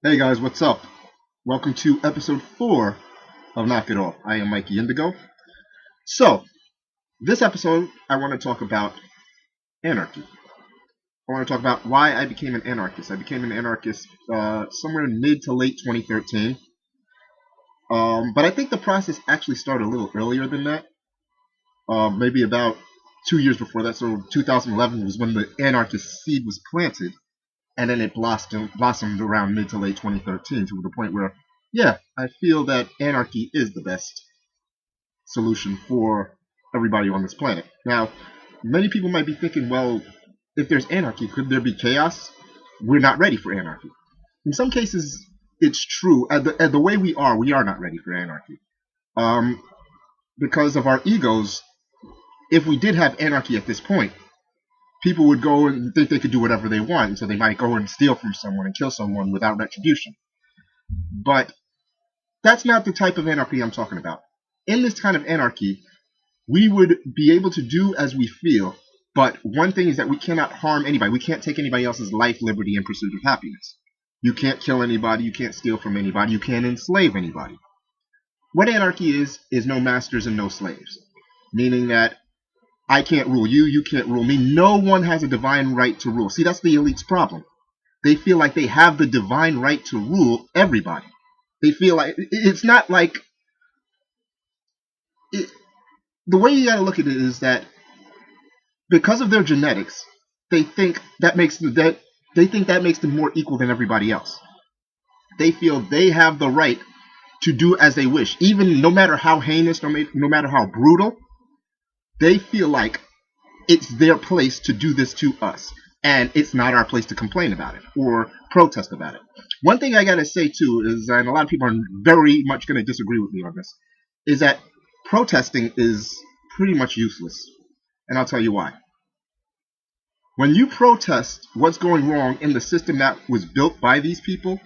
Hey guys, what's up? Welcome to episode 4 of Knock It Off. I am Mikey Indigo. So, this episode, I want to talk about anarchy. I want to talk about why I became an anarchist. I became an anarchist somewhere in mid to late 2013. But I think the process actually started a little earlier than that. Maybe about 2 years before that. So, 2011 was when the anarchist seed was planted. And then it blossomed around mid to late 2013 to the point where, yeah, I feel that anarchy is the best solution for everybody on this planet. Now, many people might be thinking, well, if there's anarchy, could there be chaos? We're not ready for anarchy. In some cases, it's true. At the way we are not ready for anarchy. Um, because of our egos, if we did have anarchy at this point, people would go and think they could do whatever they want, so they might go and steal from someone and kill someone without retribution. But that's not the type of anarchy I'm talking about. In this kind of anarchy, we would be able to do as we feel, but one thing is that we cannot harm anybody. We can't take anybody else's life, liberty, and pursuit of happiness. You can't kill anybody, you can't steal from anybody, you can't enslave anybody. What anarchy is no masters and no slaves. Meaning that I can't rule you, you can't rule me. No one has a divine right to rule. See, that's the elite's problem. They feel like they have the divine right to rule everybody. They feel like it's not like the way you got to look at it is that because of their genetics, they think that makes them more equal than everybody else. They feel they have the right to do as they wish, even no matter how heinous, no matter how brutal. They feel like it's their place to do this to us, and it's not our place to complain about it or protest about it. One thing I gotta say too is, and a lot of people are very much gonna disagree with me on this, is that protesting is pretty much useless, and I'll tell you why. When you protest what's going wrong in the system that was built by these people,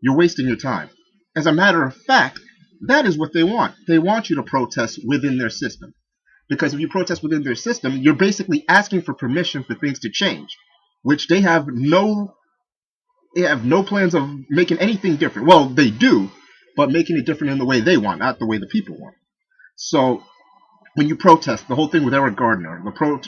you're wasting your time. As a matter of fact, that is what they want. They want you to protest within their system. Because if you protest within their system, you're basically asking for permission for things to change, which they have no plans of making anything different. Well, they do, but making it different in the way they want, not the way the people want. So when you protest, the whole thing with Eric Gardner,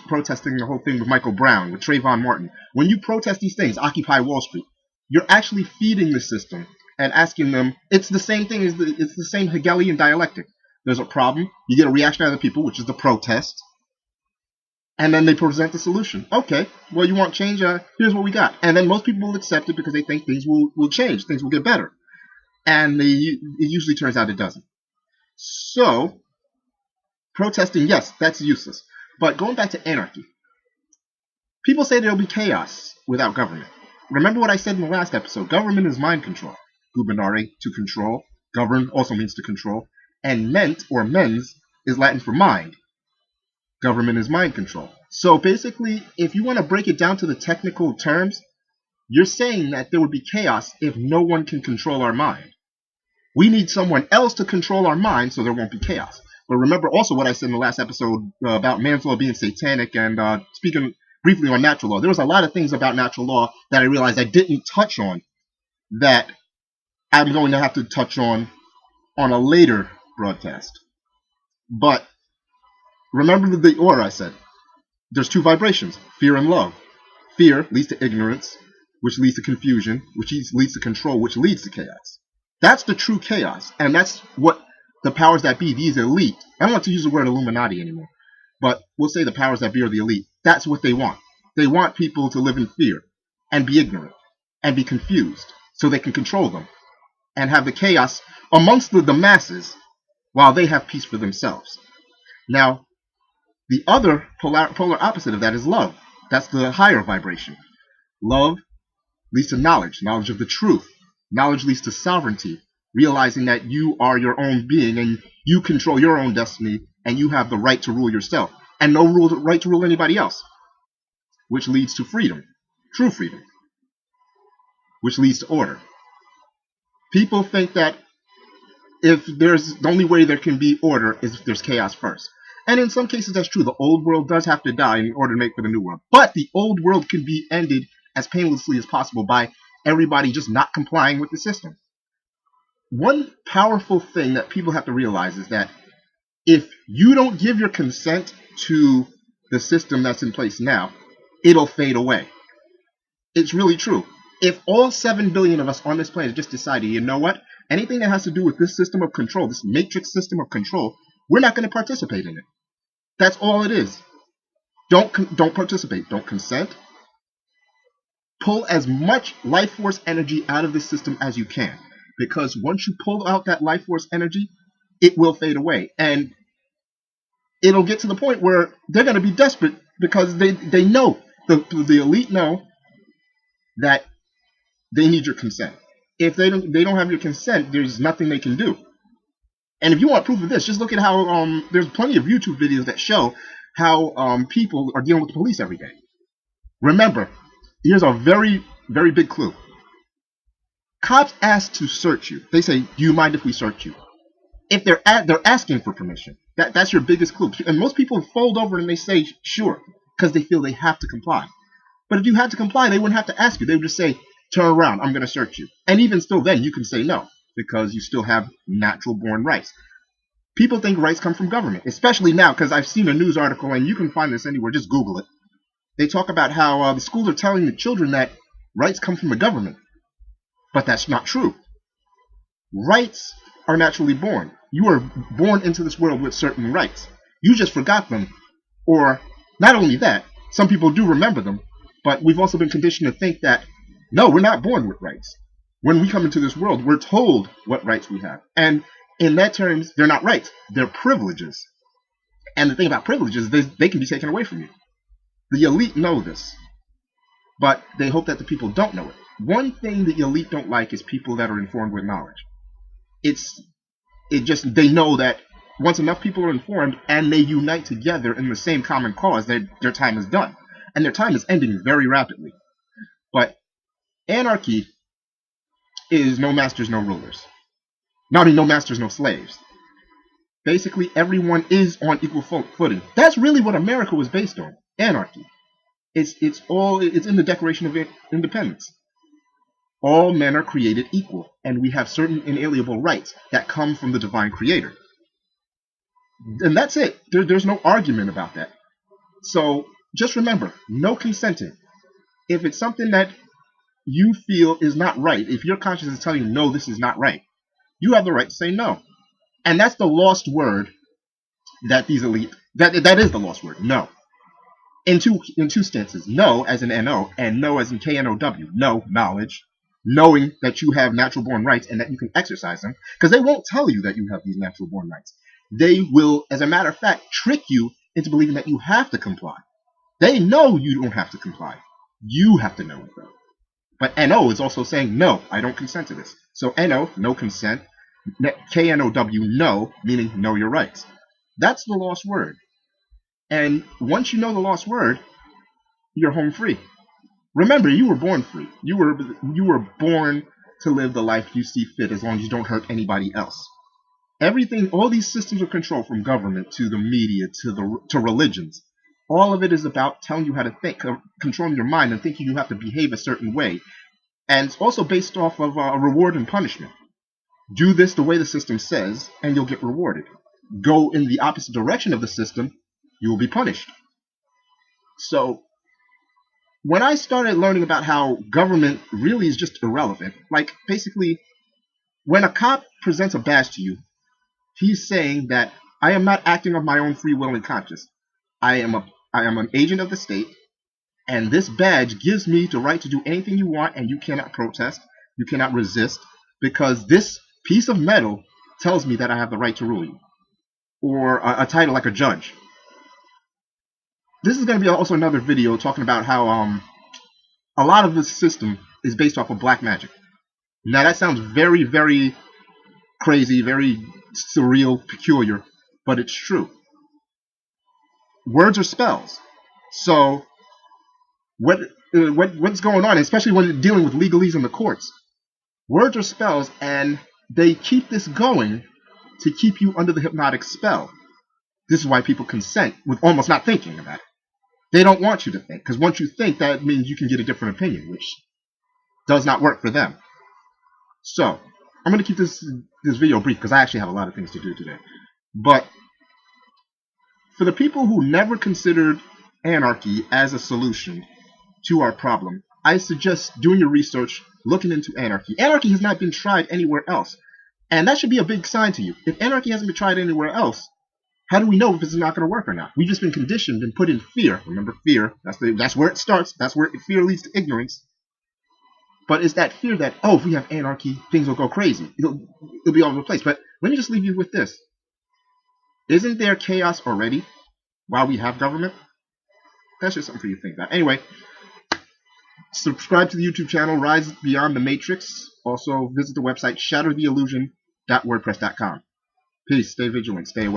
protesting the whole thing with Michael Brown, with Trayvon Martin, when you protest these things, Occupy Wall Street, you're actually feeding the system and asking them. It's the same thing it's the same Hegelian dialectic. There's a problem, you get a reaction out of the people, which is the protest, and then they present the solution. Okay, well, you want change? Here's what we got. And then most people will accept it because they think things will change, things will get better. And it usually turns out it doesn't. So, protesting, yes, that's useless. But going back to anarchy, people say there'll be chaos without government. Remember what I said in the last episode, government is mind control. Gubernare, to control. Govern also means to control. And ment, or mens, is Latin for mind. Government is mind control. So basically, if you want to break it down to the technical terms, you're saying that there would be chaos if no one can control our mind. We need someone else to control our mind so there won't be chaos. But remember also what I said in the last episode about man's law being satanic, and speaking briefly on natural law. There was a lot of things about natural law that I realized I didn't touch on that I'm going to have to touch on a later broadcast. But remember the order I said. There's two vibrations, fear and love. Fear leads to ignorance, which leads to confusion, which leads to control, which leads to chaos. That's the true chaos, and that's what the powers that be, these elite, I don't want to use the word Illuminati anymore, but we'll say the powers that be are the elite. That's what they want. They want people to live in fear and be ignorant and be confused so they can control them and have the chaos amongst the masses while they have peace for themselves. Now, the other polar opposite of that is love. That's the higher vibration. Love leads to knowledge of the truth. Knowledge leads to sovereignty, realizing that you are your own being and you control your own destiny and you have the right to rule yourself and no right to rule anybody else, which leads to freedom, true freedom, which leads to order. People think that if there's the only way there can be order is if there's chaos first. And in some cases that's true. The old world does have to die in order to make for the new world. But the old world can be ended as painlessly as possible by everybody just not complying with the system. One powerful thing that people have to realize is that if you don't give your consent to the system that's in place now, it'll fade away. It's really true. If all 7 billion of us on this planet just decided, you know what, anything that has to do with this system of control, this matrix system of control, we're not going to participate in it. That's all it is. Don't participate. Don't consent. Pull as much life force energy out of the system as you can, because once you pull out that life force energy, it will fade away, and it'll get to the point where they're going to be desperate because they know, the elite know that they need your consent. If they don't have your consent, there's nothing they can do. And if you want proof of this, just look at how there's plenty of YouTube videos that show how people are dealing with the police every day. Remember, here's a very, very big clue. Cops ask to search you. They say, "Do you mind if we search you?" If they're asking for permission. That's your biggest clue. And most people fold over and they say, "Sure," because they feel they have to comply. But if you had to comply, they wouldn't have to ask you. They would just say, "Turn around, I'm going to search you." And even still then, you can say no, because you still have natural born rights. People think rights come from government, especially now, because I've seen a news article, and you can find this anywhere, just Google it. They talk about how the schools are telling the children that rights come from the government. But that's not true. Rights are naturally born. You are born into this world with certain rights. You just forgot them. Or, not only that, some people do remember them, but we've also been conditioned to think that, no, we're not born with rights. When we come into this world, we're told what rights we have. And in that terms, they're not rights. They're privileges. And the thing about privileges is they can be taken away from you. The elite know this, but they hope that the people don't know it. One thing the elite don't like is people that are informed with knowledge. They know that once enough people are informed and they unite together in the same common cause, their time is done. And their time is ending very rapidly. But anarchy is no masters, no rulers. No masters, no slaves. Basically, everyone is on equal footing. That's really what America was based on. Anarchy. It's in the Declaration of Independence. All men are created equal, and we have certain inalienable rights that come from the divine creator. And that's it. There's no argument about that. So just remember, no consenting. If it's something that you feel is not right, if your conscience is telling you, no, this is not right, you have the right to say no. And that's the lost word that these elite, that is the lost word, no. In two stances, no as in N-O, and no as in K-N-O-W, no, knowledge, knowing that you have natural born rights and that you can exercise them, because they won't tell you that you have these natural born rights. They will, as a matter of fact, trick you into believing that you have to comply. They know you don't have to comply. You have to know it, though. But N-O is also saying, no, I don't consent to this. So N-O, no consent. K-N-O-W, no, meaning know your rights. That's the lost word. And once you know the lost word, you're home free. Remember, you were born free. You were born to live the life you see fit as long as you don't hurt anybody else. Everything, all these systems of control, from government to the media to religions, all of it is about telling you how to think, controlling your mind and thinking you have to behave a certain way. And it's also based off of a reward and punishment. Do this the way the system says, and you'll get rewarded. Go in the opposite direction of the system, you will be punished. So, when I started learning about how government really is just irrelevant, like basically, when a cop presents a badge to you, he's saying that I am not acting of my own free will and conscience. I am an agent of the state, and this badge gives me the right to do anything you want, and you cannot protest, you cannot resist, because this piece of metal tells me that I have the right to rule you. Or a title like a judge. This is going to be also another video talking about how a lot of this system is based off of black magic. Now that sounds very, very crazy, very surreal, peculiar, but it's true. Words are spells. So what's going on, especially when you're dealing with legalese in the courts? Words are spells, and they keep this going to keep you under the hypnotic spell. This is why people consent with almost not thinking about it. They don't want you to think, because once you think, that means you can get a different opinion, which does not work for them. So I'm going to keep this video brief because I actually have a lot of things to do today. But for the people who never considered anarchy as a solution to our problem, I suggest doing your research, looking into anarchy. Anarchy has not been tried anywhere else. And that should be a big sign to you. If anarchy hasn't been tried anywhere else, how do we know if it's not going to work or not? We've just been conditioned and put in fear. Remember, fear. That's where it starts. That's where fear leads to ignorance. But it's that fear that, oh, if we have anarchy, things will go crazy. It'll be all over the place. But let me just leave you with this. Isn't there chaos already while we have government? That's just something for you to think about. Anyway, subscribe to the YouTube channel, Rise Beyond the Matrix. Also, visit the website, shattertheillusion.wordpress.com. Peace. Stay vigilant. Stay away.